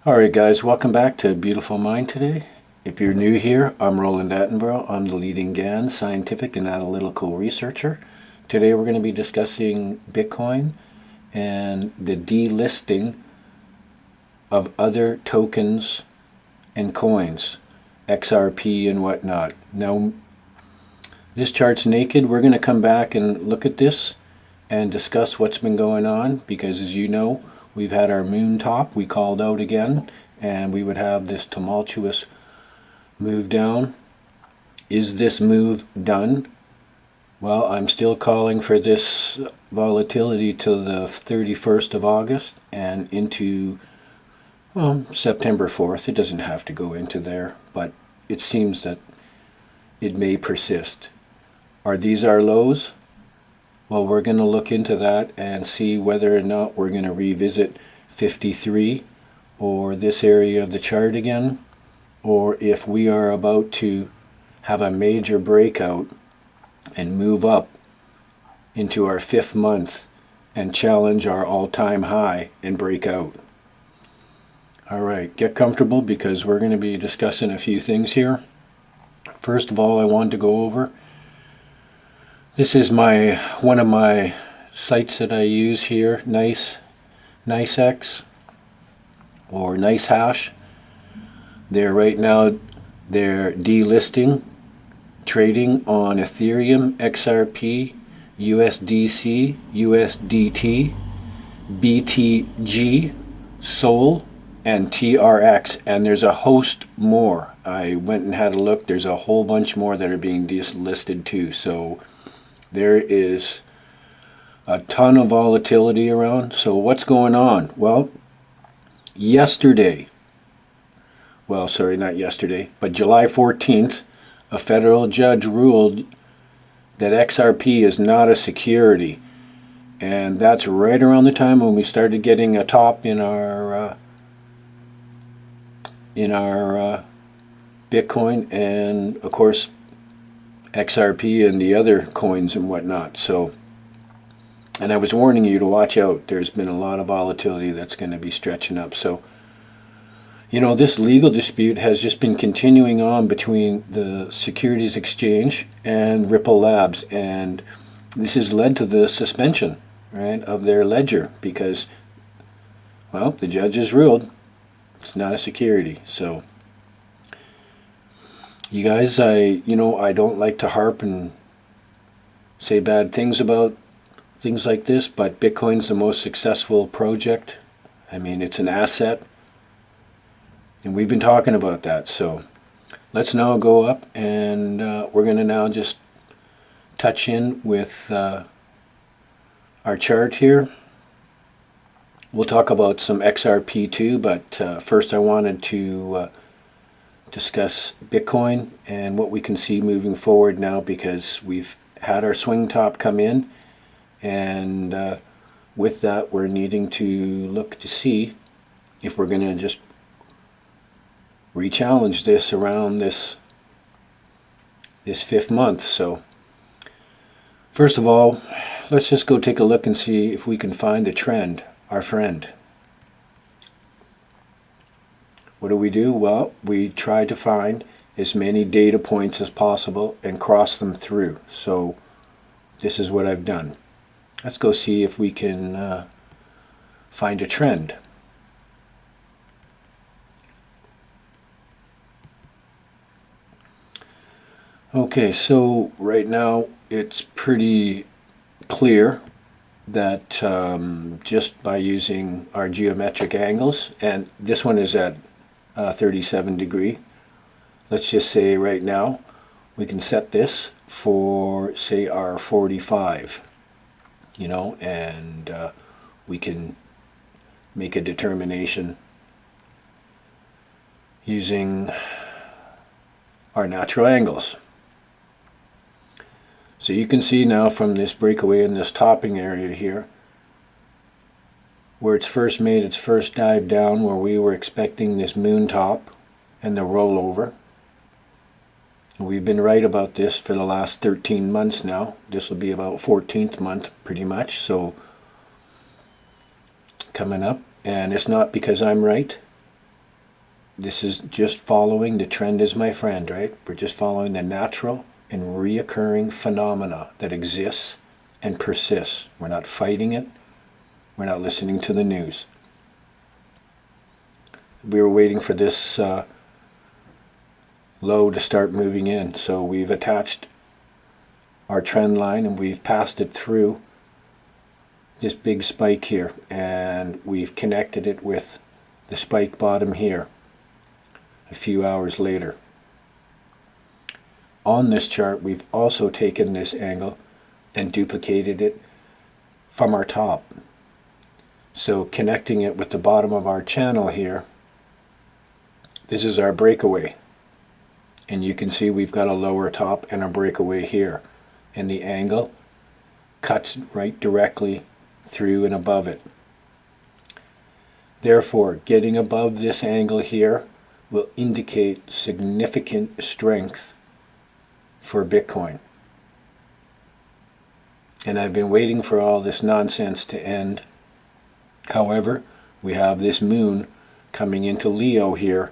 Alright guys, welcome back to Beautiful Mind today. If you're new here, I'm Roland Attenborough. I'm the leading GANN scientific and analytical researcher. Today we're going to be discussing Bitcoin and the delisting of other tokens and coins, XRP and whatnot. Now, this chart's naked. We're going to come back and look at this and discuss what's been going on because, as you know, we've had our moon top, we called out again, and we would have this tumultuous move down. Is this move done? Well, I'm still calling for this volatility till the 31st of August and into, well, September 4th. It doesn't have to go into there, but it seems that it may persist. Are these our lows? Well, we're going to look into that and see whether or not we're going to revisit 53 or this area of the chart again, or if we are about to have a major breakout and move up into our 5th month and challenge our all-time high and break out. All right, get comfortable because we're going to be discussing a few things here. First of all, I wanted to go over, this is one of my sites that I use here, NiceX or NiceHash. Right now they're delisting trading on Ethereum, XRP, USDC, USDT, BTG, Sol, and TRX, and there's a host more. I went and had a look. There's a whole bunch more that are being delisted too. So there is a ton of volatility around. So what's going on? Well, not yesterday, but July 14th, a federal judge ruled that XRP is not a security. And that's right around the time when we started getting a top in our Bitcoin and, of course, XRP and the other coins and whatnot. So, and I was warning you to watch out. There's been a lot of volatility that's going to be stretching up. So, you know, this legal dispute has just been continuing on between the Securities Exchange and Ripple Labs, and this has led to the suspension, right, of their ledger because, well, the judge has ruled it's not a security. So, you guys, I don't like to harp and say bad things about things like this, but Bitcoin's the most successful project. I mean, it's an asset. And we've been talking about that. So let's now go up and we're going to now just touch in with our chart here. We'll talk about some XRP too, but first I wanted to discuss Bitcoin and what we can see moving forward now because we've had our swing top come in, and with that we're needing to look to see if we're going to just re-challenge this around this 5th month. So first of all, let's just go take a look and see if we can find the trend, our friend. What do? Well, we try to find as many data points as possible and cross them through. So this is what I've done. Let's go see if we can find a trend. Okay, so right now it's pretty clear that just by using our geometric angles, and this one is at 37 degree. Let's just say right now we can set this for, say, our 45, and we can make a determination using our natural angles. So you can see now from this breakaway in this topping area here, where it's first made its first dive down, where we were expecting this moon top and the rollover. We've been right about this for the last 13 months now. This will be about 14th month pretty much, so coming up. And it's not because I'm right. this is just following, the trend is my friend, right? We're just following the natural and reoccurring phenomena that exists and persists. We're not fighting it. We're not listening to the news. We were waiting for this low to start moving in. So we've attached our trend line and we've passed it through this big spike here, and we've connected it with the spike bottom here a few hours later. On this chart, we've also taken this angle and duplicated it from our top. So connecting it with the bottom of our channel here, this is our breakaway. And you can see we've got a lower top and a breakaway here. And the angle cuts right directly through and above it. Therefore, getting above this angle here will indicate significant strength for Bitcoin. And I've been waiting for all this nonsense to end. However, we have this moon coming into Leo here,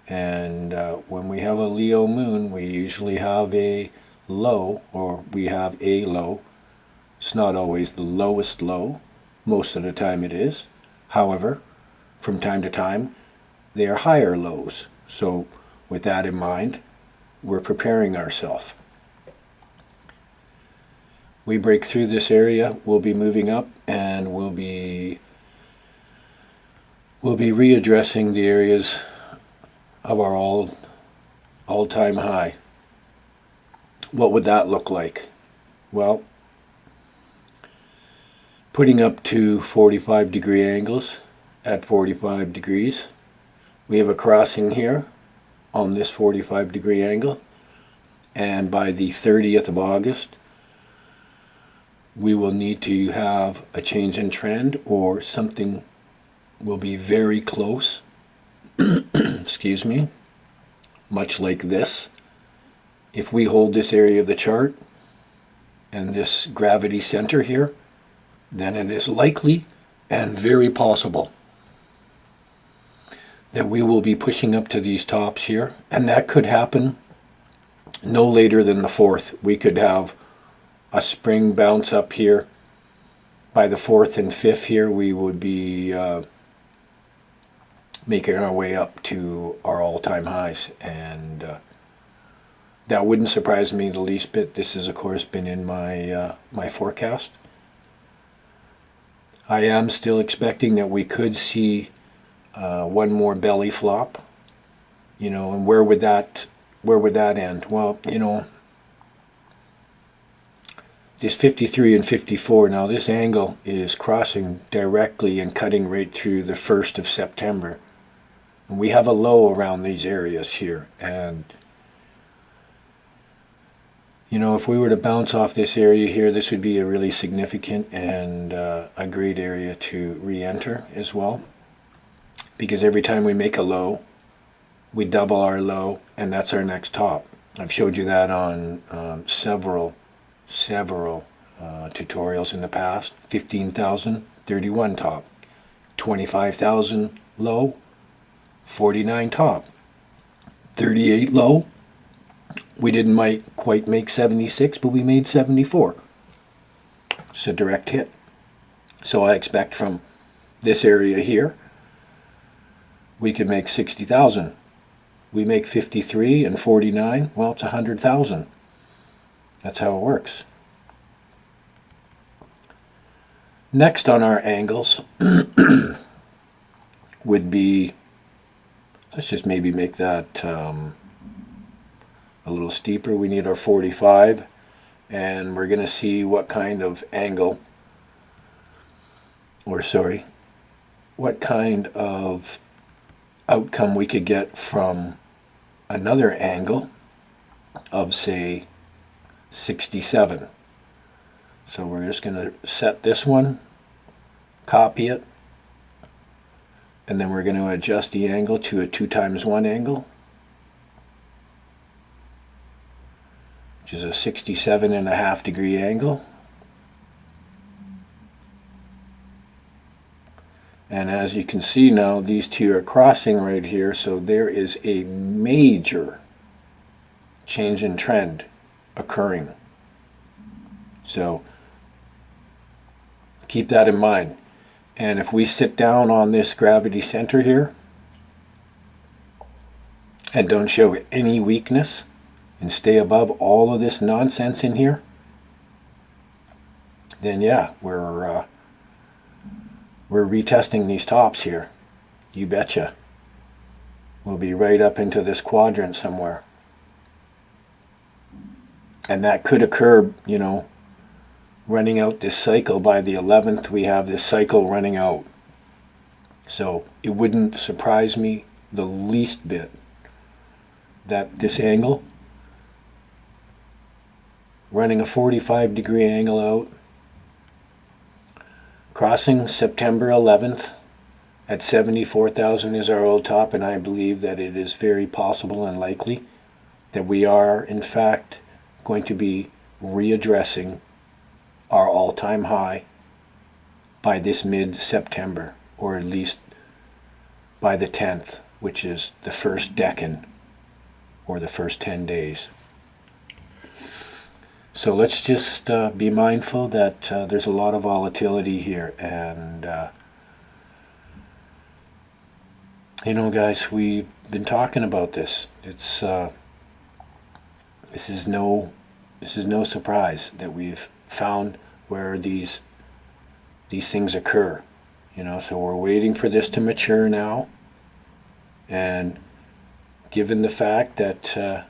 and when we have a Leo moon, we usually have a low, or we have a low. It's not always the lowest low. Most of the time it is. However, from time to time, they are higher lows. So with that in mind, we're preparing ourselves. We break through this area, we'll be moving up, and we'll be readdressing the areas of our all-time high. What would that look like? Well, putting up to 45-degree angles at 45 degrees. We have a crossing here on this 45-degree angle, and by the 30th of August, we will need to have a change in trend, or something will be very close, excuse me, much like this. If we hold this area of the chart and this gravity center here, then it is likely and very possible that we will be pushing up to these tops here, and that could happen no later than the 4th. We could have a spring bounce up here. By the 4th and 5th here, we would be making our way up to our all-time highs, and that wouldn't surprise me the least bit. This has, of course, been in my my forecast. I am still expecting that we could see one more belly flop, and where would that end? Well, this 53 and 54, now this angle is crossing directly and cutting right through the 1st of September. And we have a low around these areas here, and if we were to bounce off this area here, this would be a really significant and a great area to re-enter as well. Because every time we make a low, we double our low, and that's our next top. I've showed you that on several tutorials in the past. 15,000, 31 top. 25,000 low, 49 top. 38 low. We didn't quite make 76, but we made 74. It's a direct hit. So I expect from this area here, we could make 60,000. We make 53 and 49, well, it's 100,000. That's how it works. Next on our angles would be, let's just maybe make that a little steeper. We need our 45, and we're going to see what kind of angle, what kind of outcome we could get from another angle of, say, 67. So we're just going to set this one, copy it, and then we're going to adjust the angle to a 2 times 1 angle, which is a 67.5-degree angle. And as you can see now, these two are crossing right here, so there is a major change in trend occurring. So keep that in mind. And if we sit down on this gravity center here and don't show any weakness and stay above all of this nonsense in here, then yeah, we're retesting these tops here. You betcha. We'll be right up into this quadrant somewhere. And that could occur, you know, running out this cycle. By the 11th, we have this cycle running out. So it wouldn't surprise me the least bit that this angle, running a 45-degree angle out, crossing September 11th at 74,000 is our old top, and I believe that it is very possible and likely that we are, in fact, going to be readdressing our all-time high by this mid-September, or at least by the 10th, which is the first decan, or the first 10 days. So let's just be mindful that there's a lot of volatility here, and you know, guys, we've been talking about this. It's this is no surprise that we've found where these things occur. You know, so we're waiting for this to mature now, and given the fact that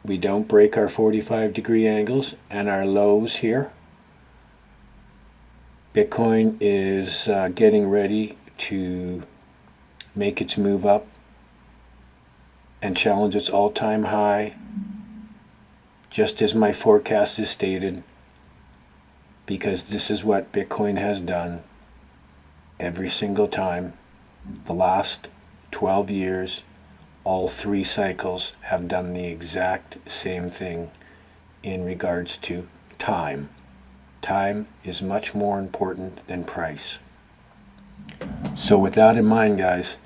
we don't break our 45-degree angles and our lows here, Bitcoin is getting ready to make its move up and challenge its all-time high, just as my forecast is stated, because this is what Bitcoin has done every single time. The last 12 years, all three cycles have done the exact same thing in regards to time. Time is much more important than price. So with that in mind, guys,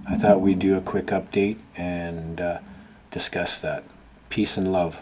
I thought we'd do a quick update and discuss that. Peace and love.